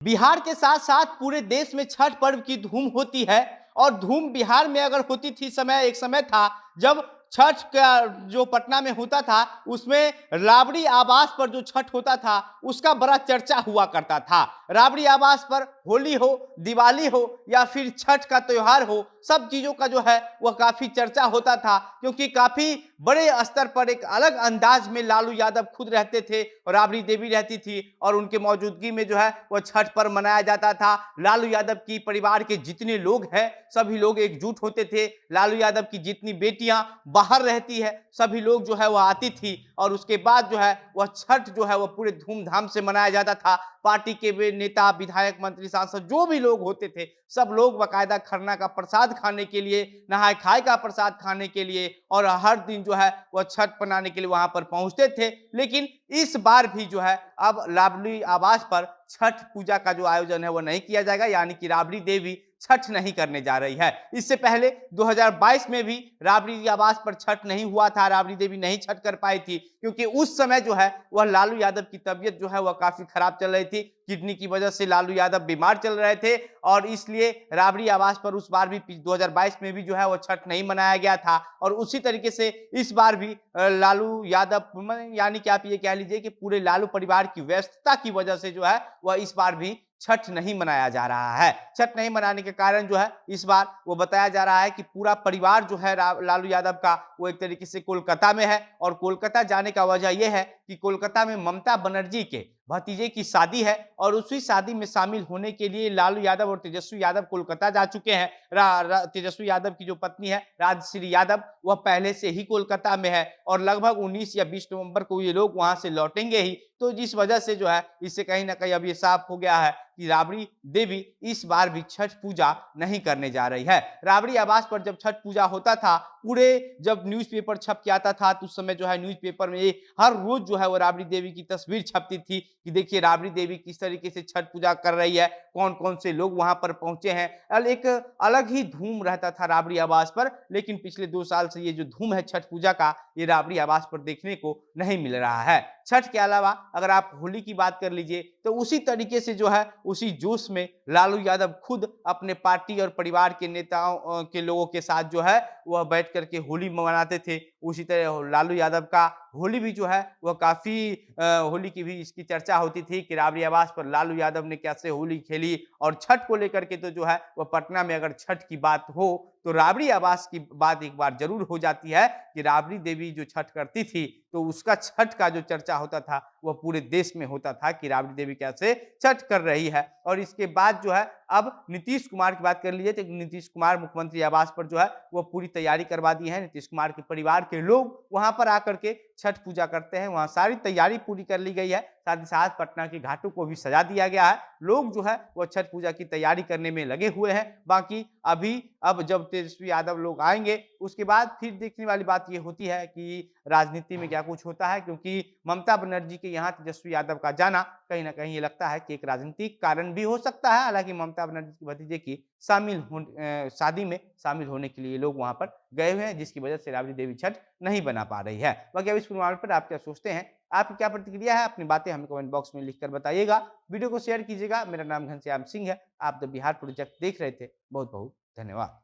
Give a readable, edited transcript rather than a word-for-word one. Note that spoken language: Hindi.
बिहार के साथ साथ पूरे देश में छठ पर्व की धूम होती है। और धूम बिहार में अगर होती थी, एक समय था जब छठ का जो पटना में होता था, उसमें राबड़ी आवास पर जो छठ होता था उसका बड़ा चर्चा हुआ करता था। राबड़ी आवास पर होली हो, दिवाली हो या फिर छठ का त्योहार हो, सब चीजों का जो है वह काफी चर्चा होता था, क्योंकि काफी बड़े स्तर पर एक अलग अंदाज में लालू यादव खुद रहते थे और राबड़ी देवी रहती थी, और उनके मौजूदगी में जो है वह छठ पर्व मनाया जाता था। लालू यादव की परिवार के जितने लोग हैं सभी लोग एकजुट होते थे। लालू यादव की जितनी बेटियां बाहर रहती है सभी लोग जो है वह आती थी, और उसके बाद जो है वह छठ जो है वह पूरे धूमधाम से मनाया जाता था। पार्टी के वे नेता, विधायक, मंत्री, सांसद जो भी लोग होते थे सब लोग बाकायदा खरना का प्रसाद खाने के लिए, नहाय खाए का प्रसाद खाने के लिए और हर दिन जो है वह छठ मनाने के लिए वहां पर पहुंचते थे। लेकिन इस बार भी जो है अब राबड़ी आवास पर छठ पूजा का जो आयोजन है वह नहीं किया जाएगा, यानी कि राबड़ी देवी छठ नहीं करने जा रही है। इससे पहले 2022 में भी राबड़ी आवास पर छठ नहीं हुआ था, राबड़ी देवी नहीं छठ कर पाई थी, क्योंकि उस समय जो है वह लालू यादव की तबीयत जो है वह काफी खराब चल रही थी। किडनी की वजह से लालू यादव बीमार चल रहे थे, और इसलिए राबड़ी आवास पर उस बार भी 2022 में भी जो है वह छठ नहीं मनाया गया था। और उसी तरीके से इस बार भी लालू यादव, यानी कि आप ये कह लीजिए कि पूरे लालू परिवार की व्यस्तता की वजह से जो है वह इस बार भी छठ नहीं मनाया जा रहा है। छठ नहीं मनाने के कारण जो है इस बार वो बताया जा रहा है कि पूरा परिवार जो है लालू यादव का वो एक तरीके से कोलकाता में है, और कोलकाता जाने का वजह यह है कि कोलकाता में ममता बनर्जी के भतीजे की शादी है, और उसी शादी में शामिल होने के लिए लालू यादव और तेजस्वी यादव कोलकाता जा चुके हैं। तेजस्वी यादव की जो पत्नी है राजश्री यादव, वह पहले से ही कोलकाता में है, और लगभग 19 या 20 नवंबर को ये लोग वहां से लौटेंगे ही। तो जिस वजह से जो है इससे कहीं ना कहीं अब ये साफ हो गया है कि राबड़ी देवी इस बार भी छठ पूजा नहीं करने जा रही है। राबड़ी आवास पर जब छठ पूजा होता था, पूरे जब न्यूज़पेपर छप के आता था तो उस समय जो है न्यूज़पेपर में हर रोज जो है वो राबड़ी देवी की तस्वीर छपती थी कि देखिए राबड़ी देवी किस तरीके से छठ पूजा कर रही है, कौन कौन से लोग वहां पर पहुंचे हैं। एक अलग ही धूम रहता था राबड़ी आवास पर। लेकिन पिछले 2 साल से ये जो धूम है छठ पूजा का, ये राबड़ी आवास पर देखने को नहीं मिल रहा है। छठ के अलावा अगर आप होली की बात कर लीजिए तो उसी तरीके से जो है उसी जोश में लालू यादव खुद अपने पार्टी और परिवार के नेताओं के लोगों के साथ जो है वह बैठ करके होली मनाते थे। उसी तरह लालू यादव का होली भी जो है वह काफी होली की भी इसकी चर्चा होती थी कि राबड़ी आवास पर लालू यादव ने कैसे होली खेली। और छठ को लेकर के तो जो है वह पटना में अगर छठ की बात हो तो राबड़ी आवास की बात एक बार जरूर हो जाती है कि राबड़ी देवी जो छठ करती थी तो उसका छठ का जो चर्चा होता था वह पूरे देश में होता था कि राबड़ी देवी कैसे छठ कर रही है। और इसके बाद जो है अब नीतीश कुमार की बात कर लीजिए तो नीतीश कुमार मुख्यमंत्री आवास पर जो है वो पूरी तैयारी करवा दी है। नीतीश कुमार के परिवार के लोग वहां पर आकर के छठ पूजा करते हैं, वहां सारी तैयारी पूरी कर ली गई है। साथ ही साथ पटना के घाटों को भी सजा दिया गया है। लोग जो है वो छठ पूजा की तैयारी करने में लगे हुए हैं। बाकी अभी अब जब तेजस्वी यादव लोग आएंगे उसके बाद फिर देखने वाली बात ये होती है कि राजनीति में क्या कुछ होता है, क्योंकि ममता बनर्जी के यहाँ तेजस्वी यादव का जाना कहीं ना कहीं ये लगता है कि एक राजनीतिक कारण भी हो सकता है। हालांकि ममता बनर्जी के भतीजे की शादी में शामिल होने के लिए लोग वहां पर गए हुए हैं, जिसकी वजह से राबड़ी देवी छठ नहीं बना पा रही है। बाकी अब इस मामले पर आप क्या सोचते हैं, आपकी क्या प्रतिक्रिया है, अपनी बातें हमें कमेंट बॉक्स में लिखकर बताइएगा। वीडियो को शेयर कीजिएगा। मेरा नाम घनश्याम सिंह है। आप द बिहार प्रोजेक्ट देख रहे थे। बहुत बहुत धन्यवाद।